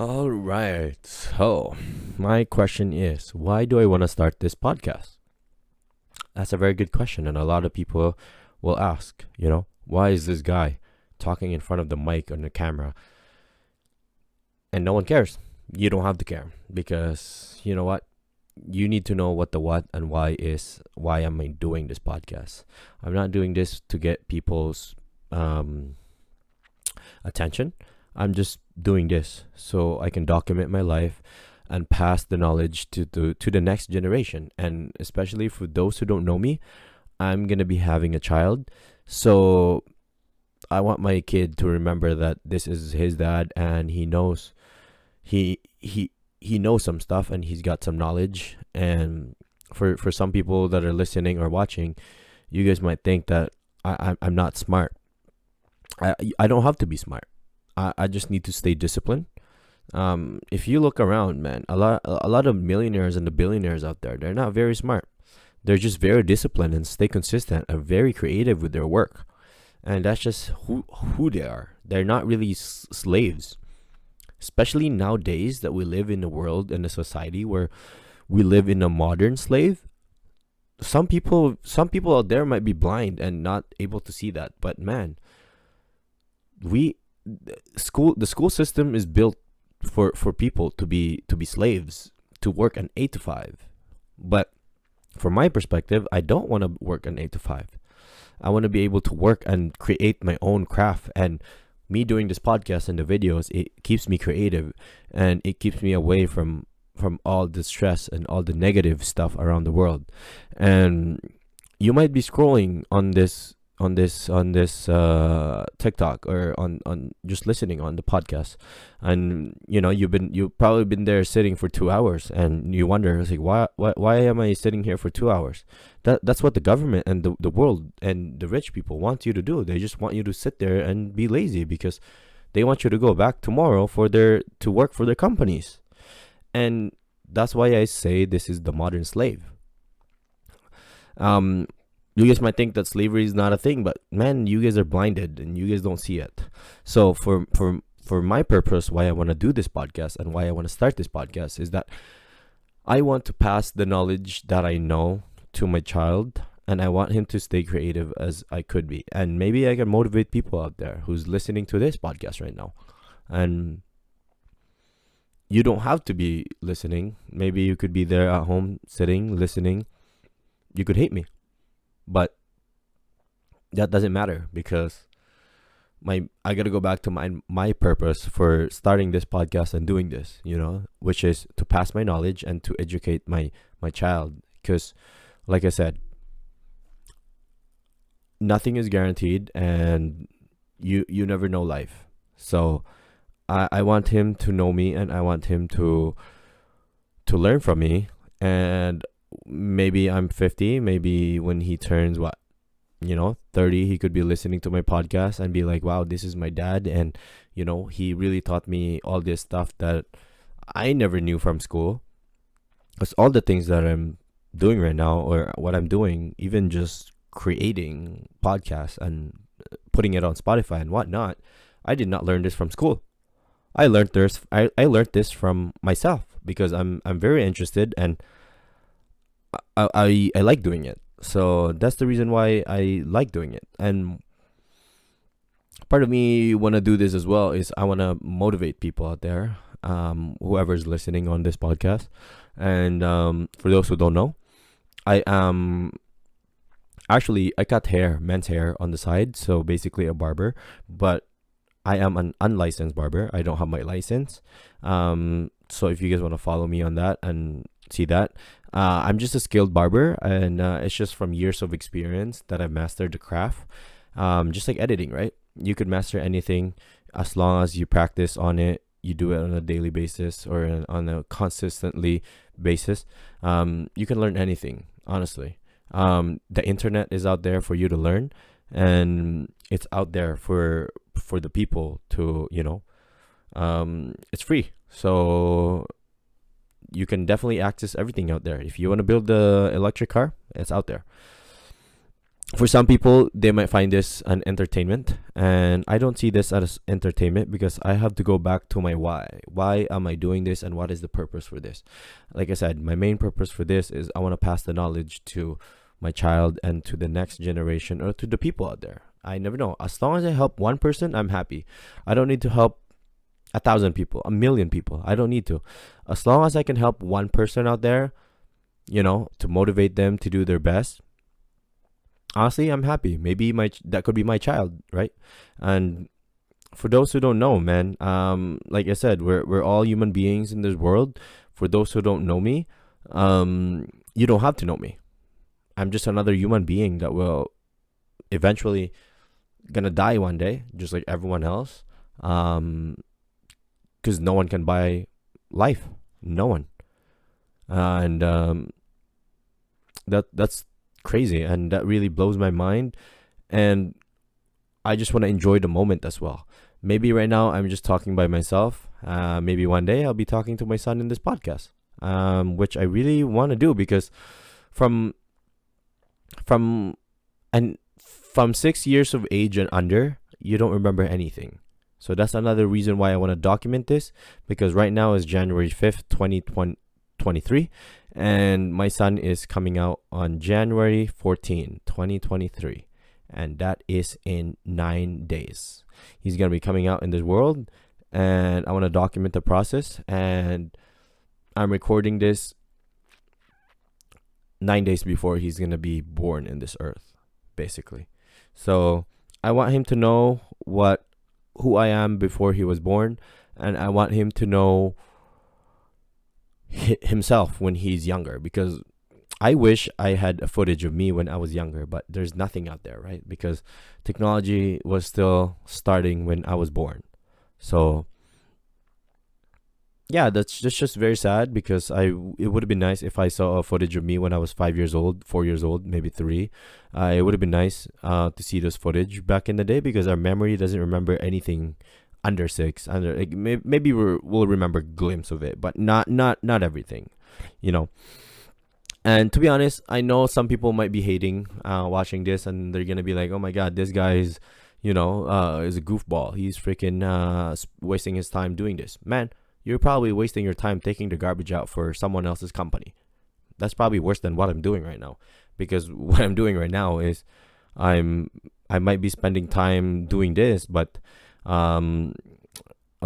All right. So, my question is, why do I want to start this podcast? That's a very good question, and a lot of people will ask, why is this guy talking in front of the mic on the camera and no one cares? You don't have to care because you know what? You need to know what the what and why is. Why am I doing this podcast? I'm not doing this to get people's um, attention. I'm just doing this so I can document my life and pass the knowledge to the next generation. And especially for those who don't know me, I'm going to be having a child. So I want my kid to remember that this is his dad and he knows some stuff and he's got some knowledge. And for some people that are listening or watching, you guys might think that I'm not smart. I don't have to be smart. I just need to stay disciplined. If you look around, man, a lot of millionaires and the billionaires out there, they're not very smart. They're just very disciplined and stay consistent and very creative with their work. And that's just who they are. They're not really slaves. Especially nowadays that we live in a world and a society where we live in a modern slave. Some people out there might be blind and not able to see that. But man, we the school system is built for people to be slaves, to work an 8 to 5. But from my perspective, I don't want to work an 8 to 5. I want to be able to work and create my own craft. And me doing this podcast and the videos, it keeps me creative and it keeps me away from all the stress and all the negative stuff around the world. And you might be scrolling on this TikTok or on just listening on the podcast, and you've probably been there sitting for 2 hours, and you wonder, it's like, why am I sitting here for 2 hours? That's what the government and the world and the rich people want you to do. They just want you to sit there and be lazy because they want you to go back tomorrow to work for their companies. And that's why I say this is the modern slave. um you guys might think that slavery is not a thing, but man, you guys are blinded and you guys don't see it. So for my purpose, why I want to do this podcast and why I want to start this podcast is that I want to pass the knowledge that I know to my child, and I want him to stay creative as I could be. And maybe I can motivate people out there who's listening to this podcast right now. And you don't have to be listening. Maybe you could be there at home sitting listening. You could hate me, but that doesn't matter because I gotta go back to my purpose for starting this podcast and doing this, which is to pass my knowledge and to educate my child. Because, like I said, nothing is guaranteed, and you never know life. So I want him to know me, and I want him to learn from me. And maybe I'm 50, maybe when he turns 30, he could be listening to my podcast and be like, wow, this is my dad, and he really taught me all this stuff that I never knew from school. Because all the things that I'm doing right now, or what I'm doing, even just creating podcasts and putting it on Spotify and whatnot, I did not learn this from school. I learned this from myself because I'm very interested, and I like doing it. So that's the reason why I like doing it. And part of me want to do this as well is I want to motivate people out there, whoever's listening on this podcast. And for those who don't know, I am actually, I cut men's hair on the side, so basically a barber. But I am an unlicensed barber. I don't have my license. So if you guys want to follow me on that and see that, I'm just a skilled barber, and it's just from years of experience that I've mastered the craft. Just like editing, right? You could master anything as long as you practice on it. You do it on a daily basis or on a consistently basis. You can learn anything, honestly. The internet is out there for you to learn, and it's out there for the people to, it's free. So you can definitely access everything out there. If you want to build the electric car, it's out there. For some people, they might find this an entertainment, and I don't see this as entertainment because I have to go back to my why. Why am I doing this, and what is the purpose for this? Like I said, my main purpose for this is I want to pass the knowledge to my child and to the next generation, or to the people out there. I never know. As long as I help one person, I'm happy. I don't need to help 1,000 people, 1,000,000 people. I don't need to. As long as I can help one person out there, to motivate them to do their best, honestly, I'm happy. Maybe that could be my child, right? And for those who don't know, man, like I said, we're all human beings in this world. For those who don't know me, you don't have to know me. I'm just another human being that will eventually gonna die one day, just like everyone else. Because no one can buy life, no one, and that's crazy, and that really blows my mind. And I just want to enjoy the moment as well. Maybe right now I'm just talking by myself. Maybe one day I'll be talking to my son in this podcast, which I really want to do, because from from and from 6 years of age and under, you don't remember anything. So that's another reason why I want to document this, because right now is January 5th, 2023, and my son is coming out on January 14, 2023, and that is in 9 days. He's going to be coming out in this world, and I want to document the process, and I'm recording this 9 days before he's going to be born in this earth, basically. So I want him to know who I am before he was born, and I want him to know himself when he's younger, because I wish I had a footage of me when I was younger, but there's nothing out there, right? Because technology was still starting when I was born. So yeah, that's just very sad, because it would have been nice if I saw a footage of me when I was 5 years old, 4 years old, maybe 3. It would have been nice to see this footage back in the day, because our memory doesn't remember anything under 6. Maybe we'll remember a glimpse of it, but not everything, you know. And to be honest, I know some people might be hating watching this, and they're gonna be like, "Oh my God, this guy is, is a goofball. He's freaking wasting his time doing this." Man, you're probably wasting your time taking the garbage out for someone else's company. That's probably worse than what I'm doing right now, because what I'm doing right now is I might be spending time doing this, but on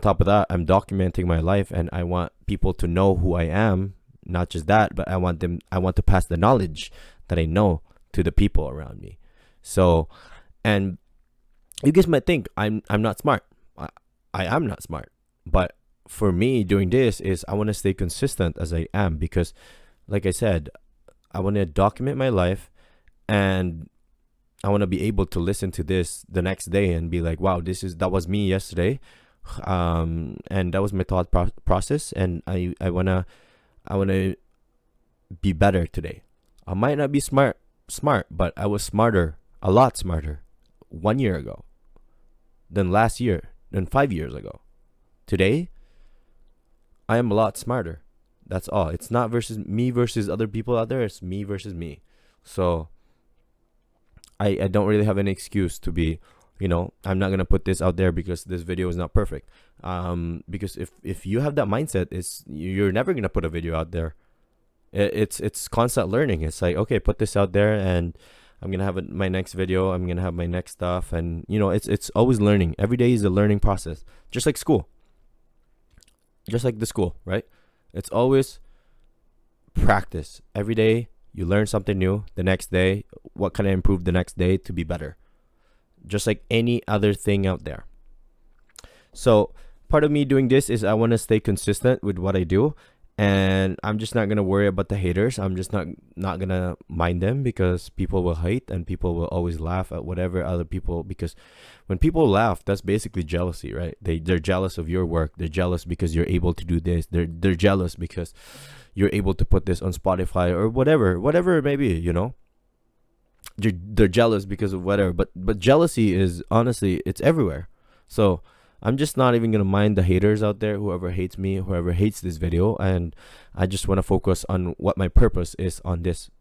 top of that, I'm documenting my life, and I want people to know who I am. Not just that, but I want to pass the knowledge that I know to the people around me. So, and you guys might think I'm not smart. I am not smart, but for me, doing this is I want to stay consistent as I am, because like I said, I want to document my life, and I want to be able to listen to this the next day and be like, wow, that was me yesterday, and that was my thought process, and I want to be better today. I might not be smart, but I was smarter, a lot smarter 1 year ago than last year, than 5 years ago. Today, I am a lot smarter. That's all. It's not versus other people out there. It's me versus me. So I don't really have any excuse to be, I'm not going to put this out there because this video is not perfect. Because if you have that mindset, you're never going to put a video out there. It's constant learning. It's like, okay, put this out there, and I'm going to have my next video. I'm going to have my next stuff. And, it's always learning. Every day is a learning process. Just like school. Just like the school, right? It's always practice. Every day you learn something new. The next day, what can I improve the next day to be better? Just like any other thing out there. So part of me doing this is I want to stay consistent with what I do, and I'm just not gonna worry about the haters. I'm just not gonna mind them, because people will hate, and people will always laugh at whatever other people, because when people laugh, that's basically jealousy, right? They're jealous of your work. They're jealous because you're able to do this. They're jealous because you're able to put this on Spotify or whatever it may be, They're jealous because of whatever, but jealousy is, honestly, it's everywhere. So I'm just not even gonna mind the haters out there, whoever hates me, whoever hates this video, and I just want to focus on what my purpose is on this,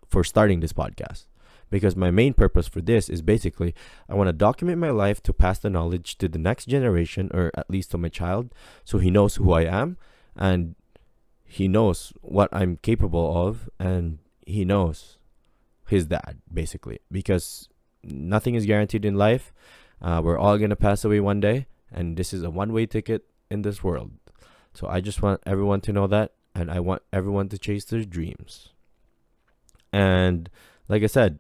for starting this podcast, because my main purpose for this is basically I want to document my life to pass the knowledge to the next generation, or at least to my child, so he knows who I am, and he knows what I'm capable of, and he knows his dad, basically, because nothing is guaranteed in life. We're all gonna pass away one day, and this is a one-way ticket in this world. So I just want everyone to know that, and I want everyone to chase their dreams. And like I said,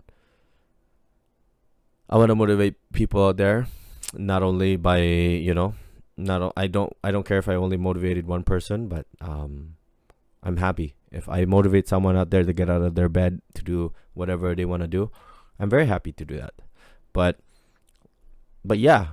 I want to motivate people out there, not only by, I don't care if I only motivated one person, but I'm happy if I motivate someone out there to get out of their bed to do whatever they want to do. I'm very happy to do that. But yeah,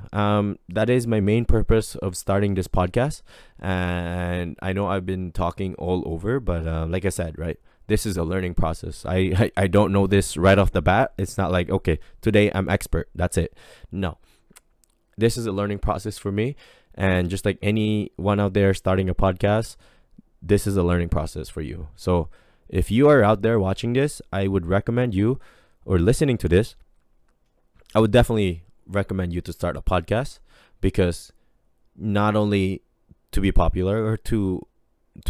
that is my main purpose of starting this podcast. And I know I've been talking all over, but like I said, right, this is a learning process. I don't know this right off the bat. It's not like, okay, today I'm expert, that's it. No, this is a learning process for me. And just like anyone out there starting a podcast, this is a learning process for you. So if you are out there watching this, I would recommend you, or listening to this, I would definitely recommend you to start a podcast, because not only to be popular or to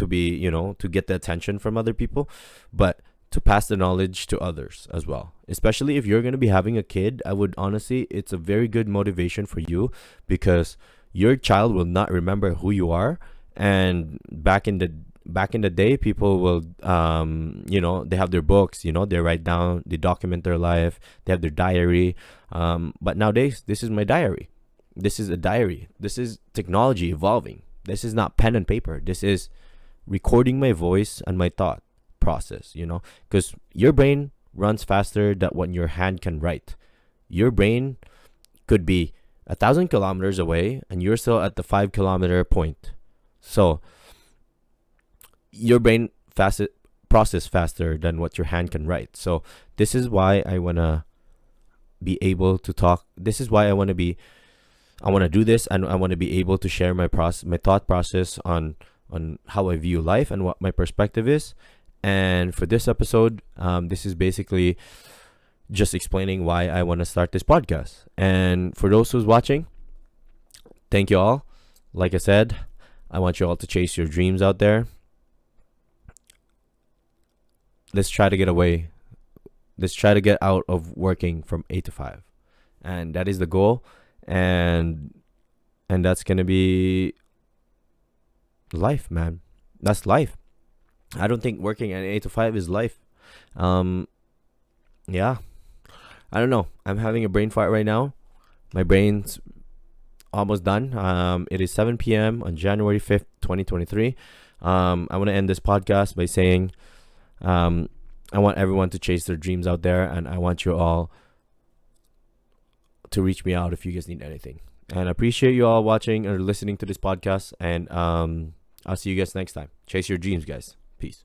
be, to get the attention from other people, but to pass the knowledge to others as well. Especially if you're going to be having a kid, I would honestly, it's a very good motivation for you, because your child will not remember who you are. And back in the day, people will they have their books, they write down, they document their life, they have their diary, but nowadays, this is my diary. This is a diary. This is technology evolving. This is not pen and paper. This is recording my voice and my thought process, because your brain runs faster than what your hand can write. Your brain could be 1,000 kilometers away and you're still at the 5-kilometer point. So your brain process faster than what your hand can write. So this is why I want to be able to talk. This is why I want to do this, and I want to be able to share my thought process on how I view life and what my perspective is. And for this episode, this is basically just explaining why I want to start this podcast. And for those who's watching, thank you all. Like I said, I want you all to chase your dreams out there. Let's try to get away. Let's try to get out of working from 8 to 5. And that is the goal. And that's going to be life, man. That's life. I don't think working at 8 to 5 is life. Yeah. I don't know. I'm having a brain fart right now. My brain's almost done. It is 7 p.m. on January 5th, 2023. I want to end this podcast by saying, I want everyone to chase their dreams out there, and I want you all to reach me out if you guys need anything. And I appreciate you all watching or listening to this podcast, and I'll see you guys next time. Chase your dreams, guys. Peace.